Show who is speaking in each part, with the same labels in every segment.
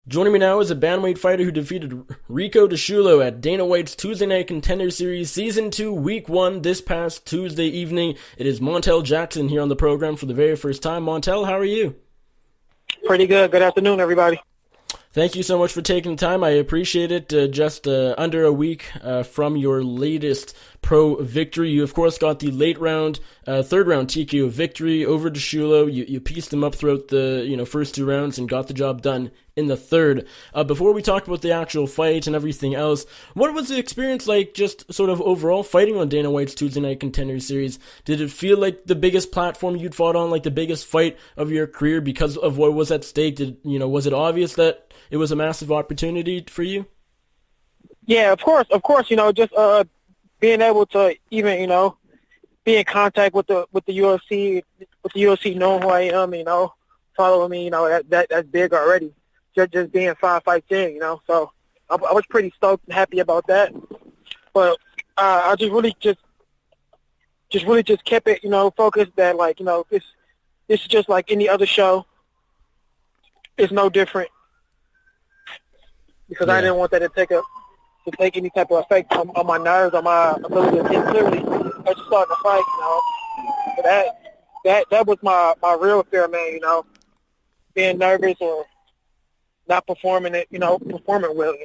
Speaker 1: Joining me now is a bantamweight fighter who defeated Rico DeShulo at Dana White's Tuesday Night Contender Series Season 2, Week 1 this past Tuesday evening. It is Montel Jackson here on the program for the very first time. Montel, how are you?
Speaker 2: Pretty good. Good afternoon, everybody.
Speaker 1: Thank you so much for taking the time. I appreciate it. Just under a week from your latest pro victory. You, of course, got the late round, third round TKO victory over DeShulo. You pieced him up throughout the first two rounds and got the job done in the third. Before we talk about the actual fight and everything else, what was the experience like just sort of overall fighting on Dana White's Tuesday Night Contender Series? Did it feel like the biggest platform you'd fought on, like the biggest fight of your career because of what was at stake? Was it obvious that it was a massive opportunity for you?
Speaker 2: Yeah, of course, just being able to even, be in contact with the UFC knowing who I am, following me, that's big already. Just being 5 fights in, so I was pretty stoked and happy about that. But I just really kept it, focused that this is just like any other show. It's no different. Because I didn't want that to take any type of effect on my nerves, on my ability to think clearly as you start the fight, But that was my real fear, man, being nervous or not performing it, performing well,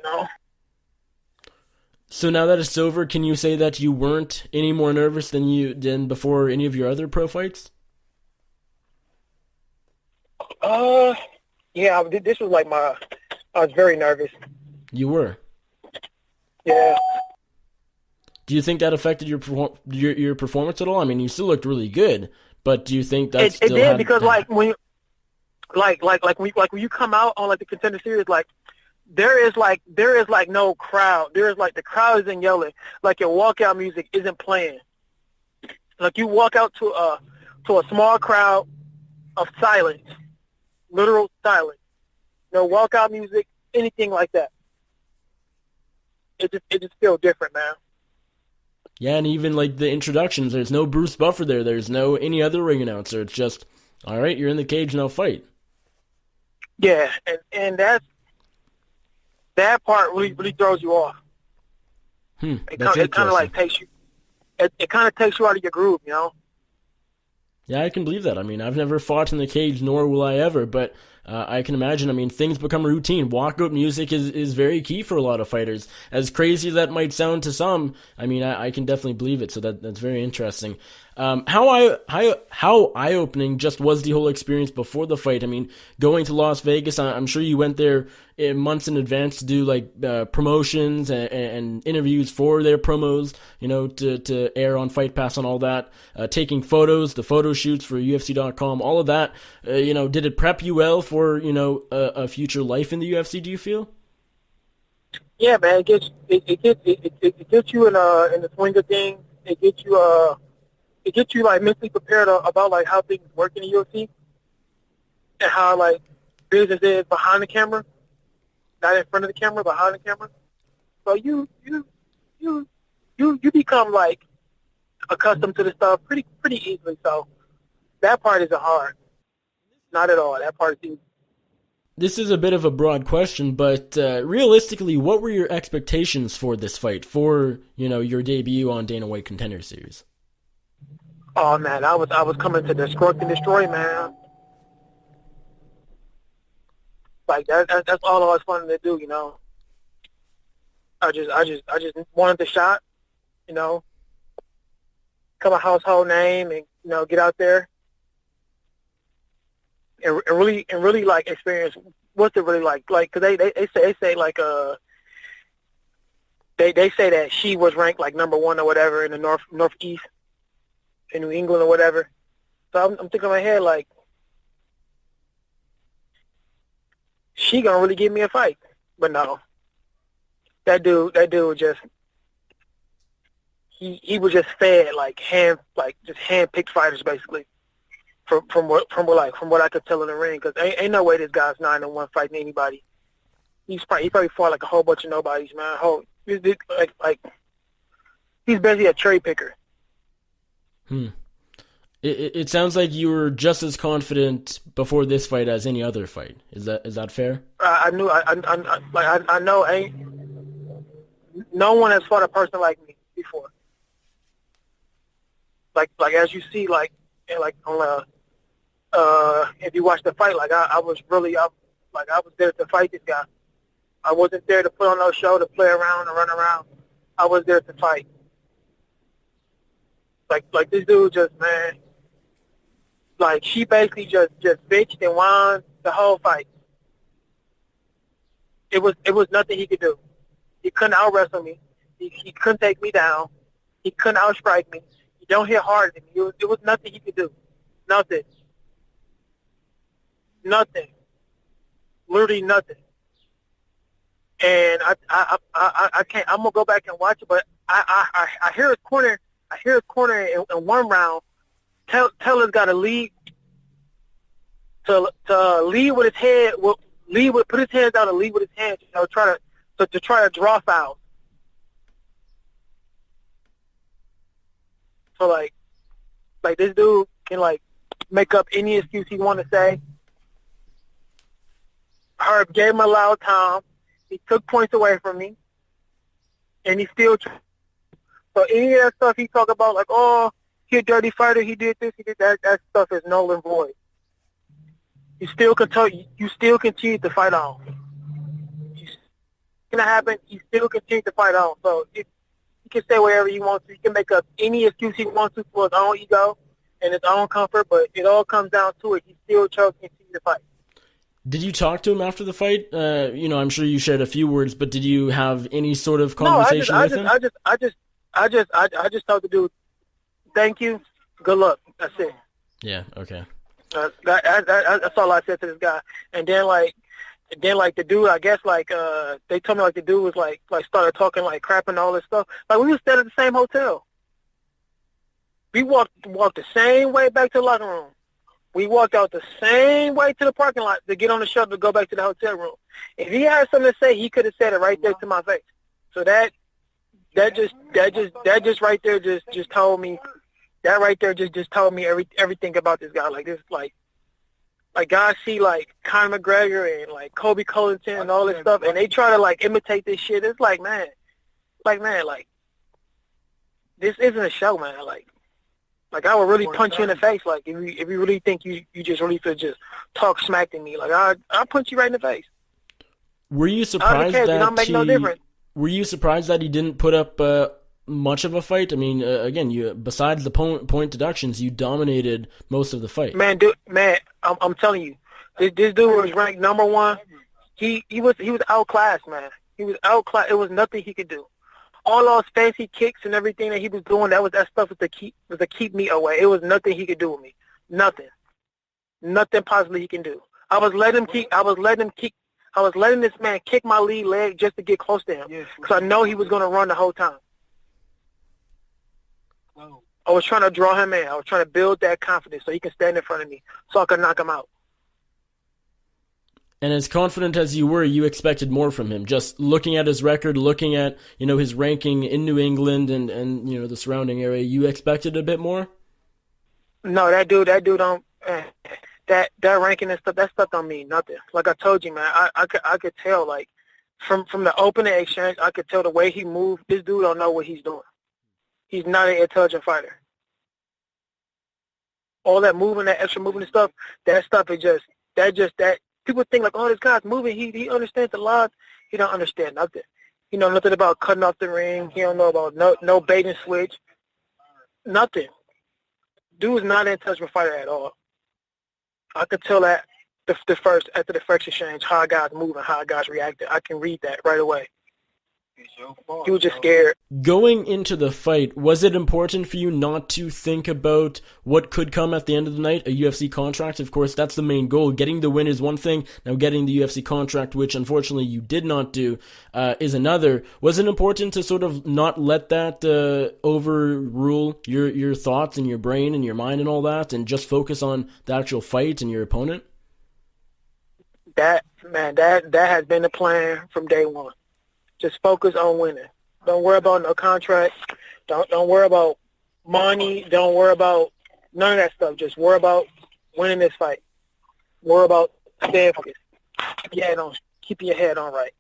Speaker 1: So now that it's over, can you say that you weren't any more nervous than before any of your other pro fights?
Speaker 2: Yeah, this was I was very nervous.
Speaker 1: You were?
Speaker 2: Yeah.
Speaker 1: Do you think that affected your performance at all? I mean, you still looked really good, but do you think that
Speaker 2: It
Speaker 1: still
Speaker 2: did
Speaker 1: had...
Speaker 2: because when you come out on the Contender Series, there is no crowd. There is the crowd isn't yelling. Your walkout music isn't playing. You walk out to a small crowd of silence, literal silence. No walkout music, anything like that. It just feels different, man.
Speaker 1: Yeah, and even the introductions, there's no Bruce Buffer there. There's no any other ring announcer. It's just, all right, you're in the cage, now fight.
Speaker 2: Yeah, and that part really throws you off. It kind of takes you. It kind of takes you out of your groove,
Speaker 1: Yeah, I can believe that. I mean, I've never fought in the cage, nor will I ever, but I can imagine, things become routine. Walkout music is very key for a lot of fighters. As crazy as that might sound to some, I can definitely believe it, so that's very interesting. How eye-opening just was the whole experience before the fight? Going to Las Vegas, I'm sure you went there months in advance to do promotions and interviews for their promos, to air on Fight Pass and all that. Taking photos, the photo shoots for UFC.com, all of that. Did it prep you well for a future life in the UFC? Do you feel?
Speaker 2: Yeah, man. It gets you in the swing of things. It gets you mentally prepared about how things work in the UFC and how business is behind the camera, not in front of the camera, behind the camera. So you become accustomed to the stuff pretty easily. So that part isn't hard, not at all. That part is easy.
Speaker 1: This is a bit of a broad question, but realistically, what were your expectations for this fight, for your debut on Dana White Contender Series?
Speaker 2: Oh man, I was coming to destruct and destroy, man. That's all I was wanting to do, I just wanted the shot, become a household name, and get out there and really experience what's it really like. Cause they say they say that she was ranked number 1 or whatever in the Northeast. In New England or whatever. So I'm thinking in my head, she gonna really give me a fight. But no. That dude just he was just fed just hand-picked fighters basically. From what I could tell in the ring, because ain't no way this guy's 9-1 fighting anybody. He probably fought a whole bunch of nobodies, man. He's basically a cherry picker.
Speaker 1: It sounds like you were just as confident before this fight as any other fight. Is that fair?
Speaker 2: I knew I know ain't no one has fought a person like me before. Like as you see, like on if you watch the fight, like I was really up, like I was there to fight this guy. I wasn't there to put on no show to play around and run around. I was there to fight. Like this dude just, man, like she basically just bitched and whined the whole fight. It was nothing he could do. He couldn't out wrestle me. He couldn't take me down. He couldn't out strike me. He don't hit harder than me. It was nothing he could do. Nothing. Nothing. Literally nothing. And I can't. I'm gonna go back and watch it, but I hear his corner. I hear his corner in one round. Taylor's got to lead to lead with his head. Put his hands out and lead with his hands. You know, try to draw fouls. So like this dude can like make up any excuse he want to say. Herb gave him a loud time. He took points away from me, and he still. So any of that stuff he talk about, like, oh, he a dirty fighter, he did this, he did that, that stuff is null and void. You still continue to fight on. It's gonna happen. You still continue to fight on. So he can say whatever he wants to. He can make up any excuse he wants to for his own ego and his own comfort, but it all comes down to it. He still chose to continue to fight.
Speaker 1: Did you talk to him after the fight? I'm sure you shared a few words, but did you have any sort of conversation with him?
Speaker 2: I just told the dude, thank you, good luck. That's it.
Speaker 1: Yeah. Okay.
Speaker 2: That's all I said to this guy. And then the dude, I guess they told me like the dude was like started talking like crap and all this stuff. Like we was staying at the same hotel. We walked the same way back to the locker room. We walked out the same way to the parking lot to get on the shuttle to go back to the hotel room. If he had something to say, he could have said it right there to my face. So that just right there just told me. That right there just told me everything about this guy. Like this, like guys see like Conor McGregor and like Kobe Covington and all this stuff, and they try to like imitate this shit. It's like man, this isn't a show, man. Like I would really punch you in the face. Like if you really think you just really could just talk smack to me, like I'll punch you right in the face.
Speaker 1: Were you surprised that
Speaker 2: don't make no difference.
Speaker 1: Were you surprised that he didn't put up much of a fight? I mean, again, you besides the point deductions, you dominated most of the fight.
Speaker 2: Man, I'm telling you, this dude was ranked number one. He was outclassed, man. He was outclassed. It was nothing he could do. All those fancy kicks and everything that he was doing, that stuff was to keep me away. It was nothing he could do with me. Nothing possibly he can do. I was letting this man kick my lead leg just to get close to him because I know he was going to run the whole time. I was trying to draw him in. I was trying to build that confidence so he can stand in front of me so I could knock him out.
Speaker 1: And as confident as you were, you expected more from him. Just looking at his record, looking at, his ranking in New England and the surrounding area, you expected a bit more?
Speaker 2: No, that dude don't that ranking and stuff, that stuff don't mean nothing. Like I told you, man, I could tell, like, from the opening exchange, I could tell the way he moved, this dude don't know what he's doing. He's not an intelligent fighter. All that moving, that extra moving and stuff, that stuff is that people think like, oh, this guy's moving, he understands the laws. He don't understand nothing. He know nothing about cutting off the ring. He don't know about no bait and switch. Nothing. Dude's not an intelligent fighter at all. I could tell that after the first exchange, how guys moving, how guys reacted. I can read that right away. He was just scared.
Speaker 1: Going into the fight, was it important for you not to think about what could come at the end of the night? A UFC contract, of course, that's the main goal. Getting the win is one thing. Now getting the UFC contract, which unfortunately you did not do, is another. Was it important to sort of not let that overrule your thoughts and your brain and your mind and all that, and just focus on the actual fight and your opponent?
Speaker 2: That has been the plan from day one. Just focus on winning. Don't worry about no contract. Don't worry about money. Don't worry about None of that stuff. Just worry about winning this fight. Worry about staying focused. Keeping your head on right.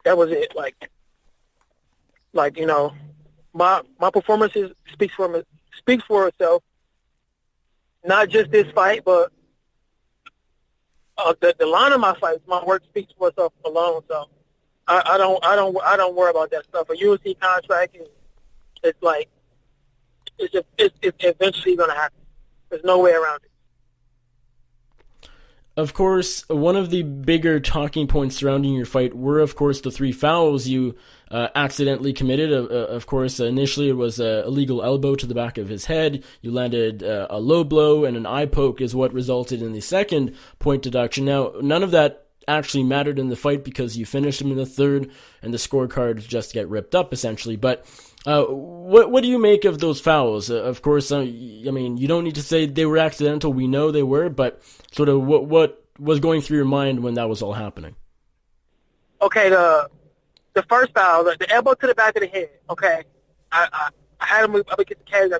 Speaker 2: That was it. My performances speaks for itself. Not just this fight, but the line of my fights, my work speaks for itself alone. So I don't worry about that stuff. A UFC contract, it's like it's eventually gonna happen. There's no way around it.
Speaker 1: Of course, one of the bigger talking points surrounding your fight were, of course, the 3 fouls you accidentally committed. Of course, initially it was a illegal elbow to the back of his head. You landed a low blow, and an eye poke is what resulted in the second point deduction. Now, none of that actually mattered in the fight because you finished him in the third, and the scorecards just get ripped up, essentially. But what do you make of those fouls? Of course, I mean, you don't need to say they were accidental. We know they were, but sort of what was going through your mind when that was all happening?
Speaker 2: Okay, the first foul, the elbow to the back of the head. Okay, I had him up against the cage,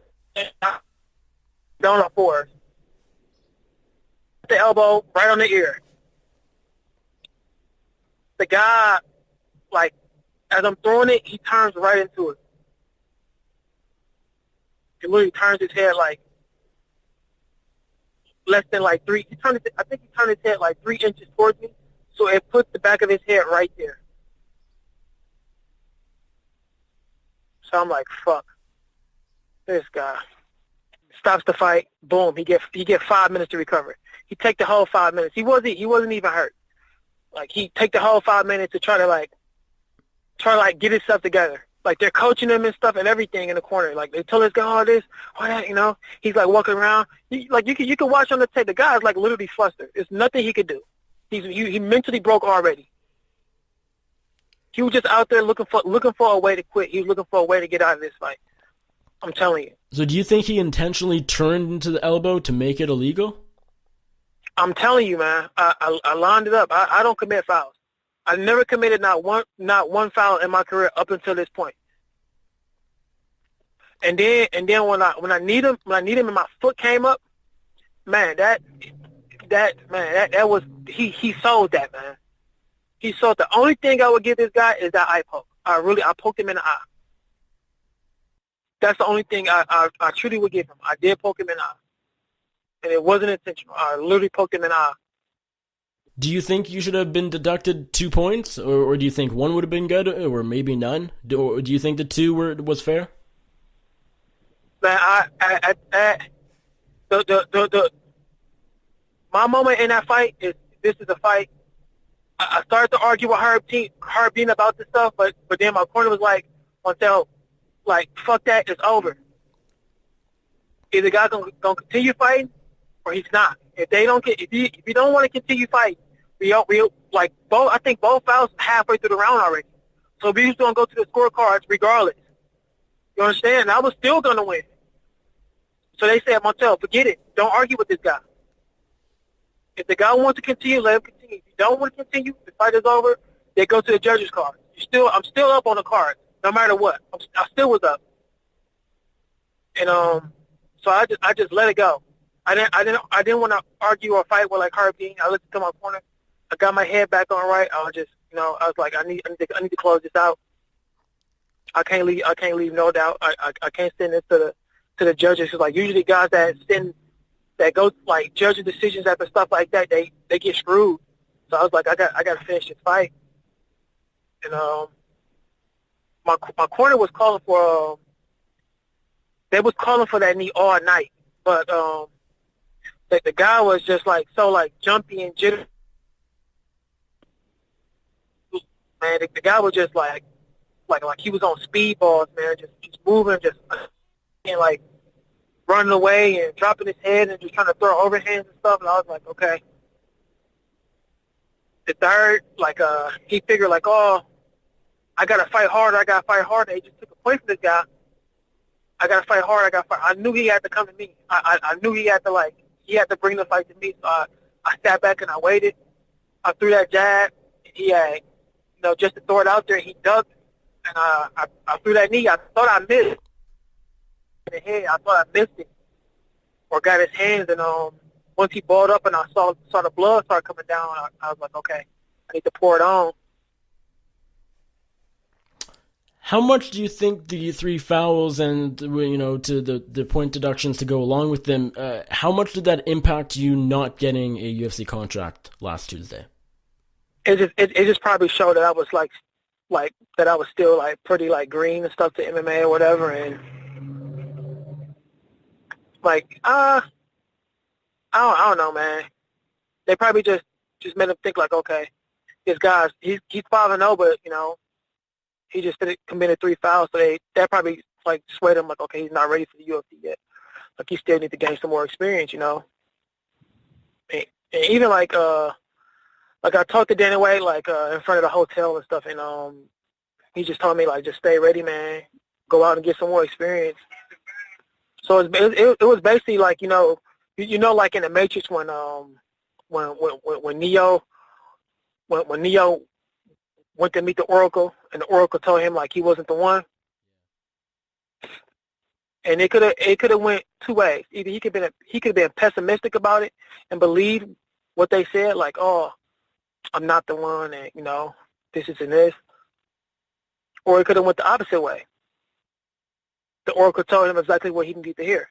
Speaker 2: down on fours. The elbow right on the ear. The guy, like, as I'm throwing it, he turns right into it. He literally turns his head like less than like 3. I think he turned his head like 3 inches towards me, so it puts the back of his head right there. So I'm like, fuck, this guy. Stops the fight. Boom. He get 5 minutes to recover. He take the whole 5 minutes. He wasn't even hurt. Like, he take the whole 5 minutes to try to get himself together. Like, they're coaching him and stuff and everything in the corner. Like, they tell this guy all this, all that, He's, like, walking around. You can watch on the tape. The guy's, like, literally flustered. There's nothing he could do. He mentally broke already. He was just out there looking for a way to quit. He was looking for a way to get out of this fight. I'm telling you.
Speaker 1: So do you think he intentionally turned into the elbow to make it illegal?
Speaker 2: I'm telling you, man. I lined it up. I don't commit fouls. I never committed not one foul in my career up until this point. And then when I need him and my foot came up, man, that was he sold that, man. He sold. The only thing I would give this guy is that eye poke. I poked him in the eye. That's the only thing I truly would give him. I did poke him in the eye. And it wasn't intentional. I literally poked him in the eye.
Speaker 1: Do you think you should have been deducted 2 points, or do you think one would have been good, or maybe none? Or do you think the 2 was fair?
Speaker 2: Man, my moment in that fight is this is a fight. I started to argue with Herb Dean about this stuff, but then my corner was like, Montel, like, fuck that, it's over. Either the guy's gonna continue fighting, or he's not. If you don't want to continue fighting, I think both fouls halfway through the round already. So we just gonna go to the scorecards regardless. You understand? And I was still gonna win. So they said, Montel, forget it. Don't argue with this guy. If the guy wants to continue, let him continue. If you don't want to continue, the fight is over. They go to the judges' card. I'm still up on the card, no matter what. I still was up. And so I just let it go. I didn't want to argue or fight with like Herb Dean. I listened to my corner. I got my head back on right. I was just, I was like, I need to close this out. I can't leave no doubt. I can't send this to the judges. Cause like usually guys that go like judging decisions after stuff like that, they get screwed. So I was like, I got to finish this fight. And my corner was calling for they was calling for that knee all night, but the guy was just like so like jumpy and jittery. Man, the guy was just like he was on speedballs, man, just moving, just and like running away and dropping his head and just trying to throw overhands and stuff. And I was like, okay. The third, like he figured like, oh, I gotta fight harder. They just took a point from this guy. I gotta fight hard. I knew he had to come to me. I knew he had to bring the fight to me. So I sat back and I waited. I threw that jab. He had, just to throw it out there, he ducked. And I threw that knee. I thought I missed in the head. I thought I missed it. or got his hands, and once he balled up and I saw the blood start coming down, I was like, okay, I need to pour it on.
Speaker 1: How much do you think the 3 fouls and to the point deductions to go along with them? How much did that impact you not getting a UFC contract last Tuesday?
Speaker 2: It just probably showed that I was like that I was still like pretty like green and stuff to MMA or whatever, and like I don't know, man. They probably just made him think like, okay, this guy's he's 5-0, but he just committed 3 fouls, so that probably like swayed him like, okay, he's not ready for the UFC yet. Like he still needs to gain some more experience, And even like I talked to Dana White like in front of the hotel and stuff, and he just told me like, just stay ready, man. Go out and get some more experience. So it was basically like like in the Matrix when Neo went to meet the Oracle, and the Oracle told him like he wasn't the one. And it could have went 2 ways. Either he could have been pessimistic about it and believed what they said, like, oh, I'm not the one, and this isn't this. Or it could have went the opposite way. The Oracle told him exactly what he needed to hear,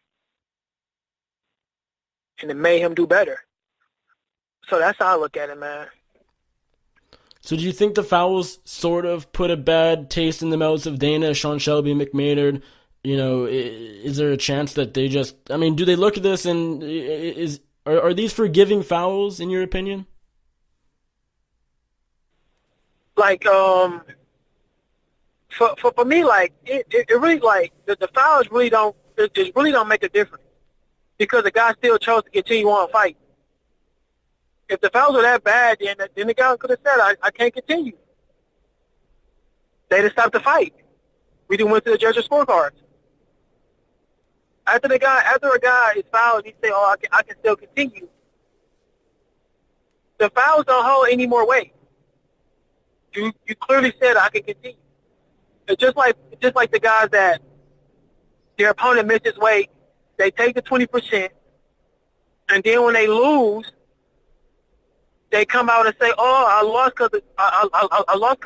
Speaker 2: and it made him do better. So that's how I look at it, man.
Speaker 1: So do you think the fouls sort of put a bad taste in the mouths of Dana, Sean Shelby, Mick Maynard? Is there a chance that they just... I mean, do they look at this and are these forgiving fouls, in your opinion?
Speaker 2: Like, for me, like, it really, like, the fouls really don't make a difference because the guy still chose to continue on fighting. If the fouls were that bad, then the guy could have said, I can't continue. They'd have stopped the fight. We didn't went to the judges' scorecards. After a guy is fouled, he say, oh, I can still continue. The fouls don't hold any more weight. You clearly said I can continue. It's just like the guys that their opponent misses weight, they take the 20%, and then when they lose, they come out and say, "Oh, I lost because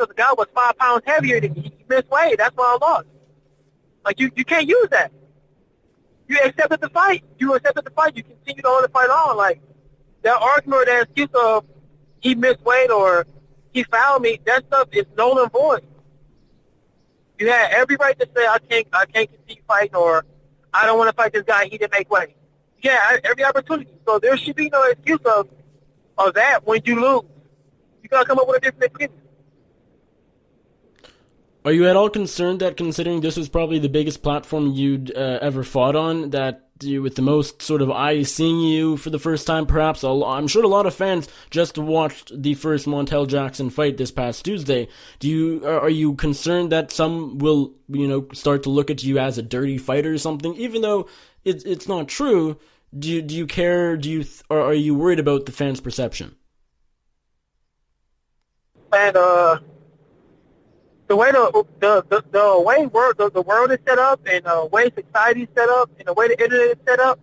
Speaker 2: the guy was 5 pounds heavier than me. He missed weight. That's why I lost." Like you can't use that. You accepted the fight. You continue to hold the fight on. Like that argument or that excuse of he missed weight or he fouled me, that stuff is null and void. You had every right to say I can't continue fighting or I don't want to fight this guy. He didn't make weight. Yeah, every opportunity. So there should be no excuse of that when you lose. You got to come up with a different opinion.
Speaker 1: Are you at all concerned that, considering this was probably the biggest platform you'd ever fought on, that you, with the most sort of eyes seeing you for the first time, perhaps, I'm sure a lot of fans just watched the first Montel Jackson fight this past Tuesday. Are you concerned that some will, start to look at you as a dirty fighter or something, even though it's not true? Do you care? Or are you worried about the fans' perception?
Speaker 2: And the way the world is set up, and the way society is set up, and the way the internet is set up,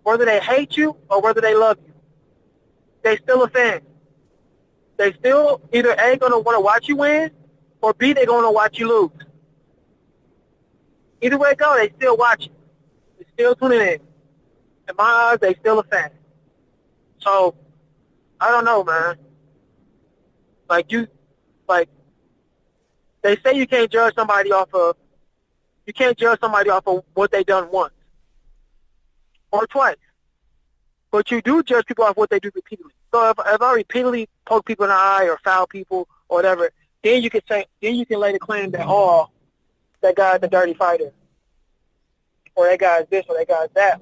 Speaker 2: whether they hate you or whether they love you, they still a fan. They still either A, gonna want to watch you win, or B, they're gonna watch you lose. Either way it goes, they still watch you. They still tuning in. In my eyes, they still a fan. So, I don't know, man. They say you can't judge somebody off of what they done once or twice. But you do judge people off what they do repeatedly. So if I repeatedly poke people in the eye or foul people or whatever, then you can lay the claim that, oh, that guy's a dirty fighter. Or that guy's this or that guy's that.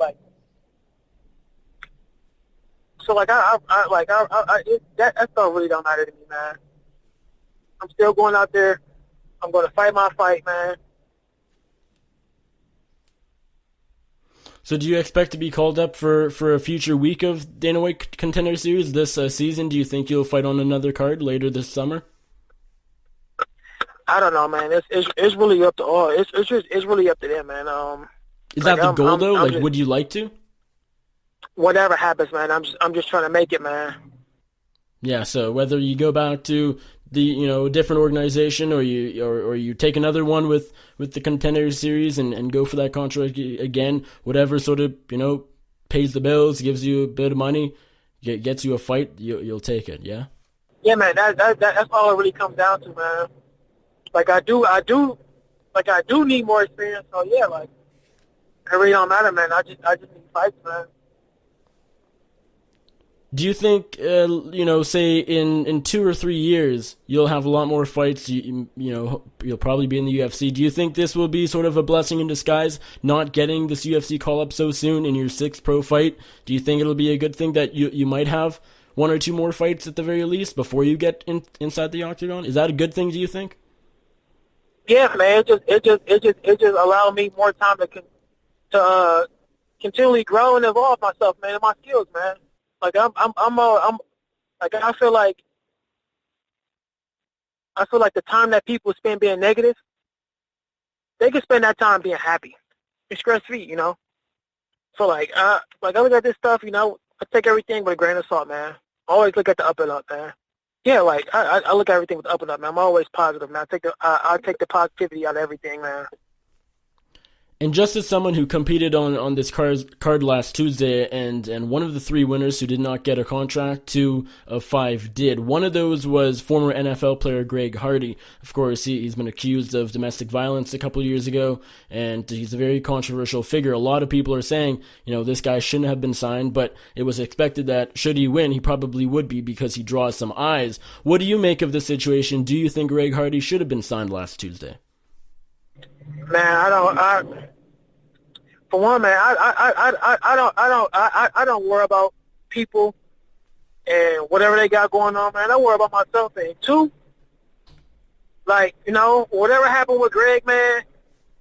Speaker 2: That stuff really don't matter to me, man. I'm still going out there. I'm going to fight my fight, man.
Speaker 1: So do you expect to be called up for a future week of Dana White Contender Series this season? Do you think you'll fight on another card later this summer?
Speaker 2: I don't know, man. It's really up to all. It's really up to them, man.
Speaker 1: Is
Speaker 2: Like
Speaker 1: that the goal though?
Speaker 2: I'm
Speaker 1: Like,
Speaker 2: just
Speaker 1: would you like to?
Speaker 2: whatever happens, man. I'm just trying to make it, man.
Speaker 1: Yeah, so whether you go back to the different organization, or you take another one with the Contender series and go for that contract again, whatever sort of pays the bills, gives you a bit of money, gets you a fight, you'll take it. Yeah.
Speaker 2: Yeah, man. That's all it really comes down to, man. Like I do need more experience. So yeah, like it really don't matter, man. I just need fights, man.
Speaker 1: Do you think, say in 2 or 3 years, you'll have a lot more fights? You'll probably be in the UFC. Do you think this will be sort of a blessing in disguise, not getting this UFC call up so soon in your sixth pro fight? Do you think it'll be a good thing that you might have one or two more fights at the very least before you get inside the octagon? Is that a good thing? Do you think?
Speaker 2: Yeah, man. It just allowed me more time to continually grow and evolve myself, man, and my skills, man. Like I'm like I feel like the time that people spend being negative, they can spend that time being happy and stress free, So like I look at this stuff, I take everything with a grain of salt, man. I always look at the up and up, man. Yeah, like I look at everything with the up and up, man. I'm always positive, man. I take the positivity out of everything, man.
Speaker 1: And just as someone who competed on this card last Tuesday, and one of the three winners who did not get a contract, 2 of 5 did. One of those was former NFL player Greg Hardy. Of course, he's been accused of domestic violence a couple of years ago, and he's a very controversial figure. A lot of people are saying, this guy shouldn't have been signed, but it was expected that should he win, he probably would be because he draws some eyes. What do you make of this situation? Do you think Greg Hardy should have been signed last Tuesday?
Speaker 2: Man, for one, man, I don't worry about people and whatever they got going on, man. I worry about myself. And two, like, whatever happened with Greg, man,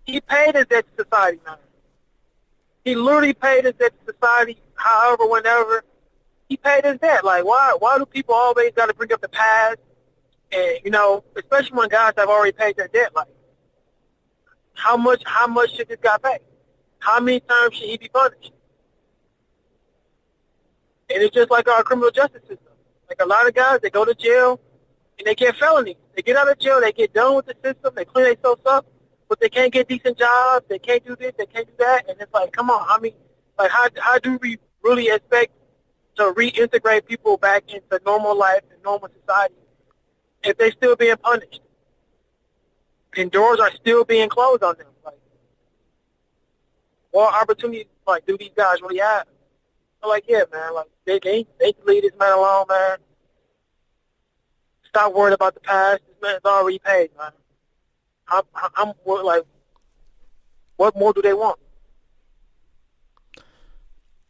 Speaker 2: he paid his debt to society, man. He literally paid his debt to society, however, whenever. He paid his debt. Like, why do people always got to bring up the past? And, especially when guys have already paid their debt, like, how much should this guy pay? How many times should he be punished? And it's just like our criminal justice system. Like a lot of guys, they go to jail and they get felonies. They get out of jail, they get done with the system, they clean themselves up, but they can't get decent jobs, they can't do this, they can't do that. And it's like, come on, how do we really expect to reintegrate people back into normal life and normal society if they're still being punished? And doors are still being closed on them. Like, what opportunities do these guys really have? I'm like, yeah, man. Like they can leave this man alone, man. Stop worrying about the past. This man's already paid, man. I'm like, what more do they want?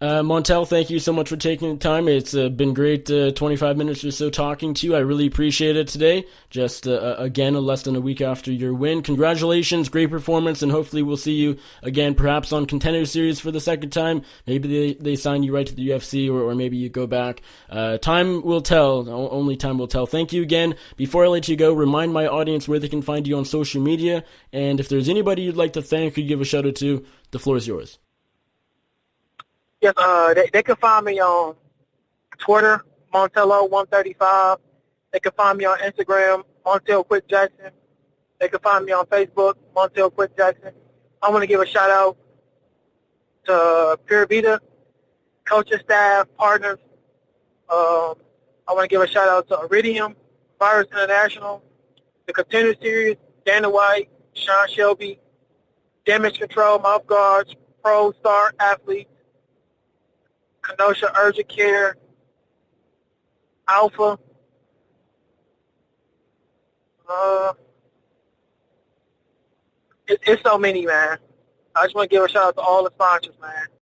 Speaker 1: Montel, thank you so much for taking the time. It's been great 25 minutes or so talking to you. I really appreciate it today. Just, again, less than a week after your win. Congratulations, great performance, and hopefully we'll see you again, perhaps on Contender Series for the second time. Maybe they sign you right to the UFC, or maybe you go back. Time will tell. Only time will tell. Thank you again. Before I let you go, remind my audience where they can find you on social media, and if there's anybody you'd like to thank or give a shout out to, the floor is yours.
Speaker 2: Yes, they can find me on Twitter, Montello135. They can find me on Instagram, Montel Quick Jackson. They can find me on Facebook, Montel Quick Jackson. I want to give a shout out to Pure Vita, coaching staff, partners. I want to give a shout out to Iridium, Virus International, the Contender Series, Dana White, Sean Shelby, Damage Control, Mouth Guards, Pro Star Athletes, Kenosha Urgent Care, Alpha. It's so many, man. I just want to give a shout out to all the sponsors, man.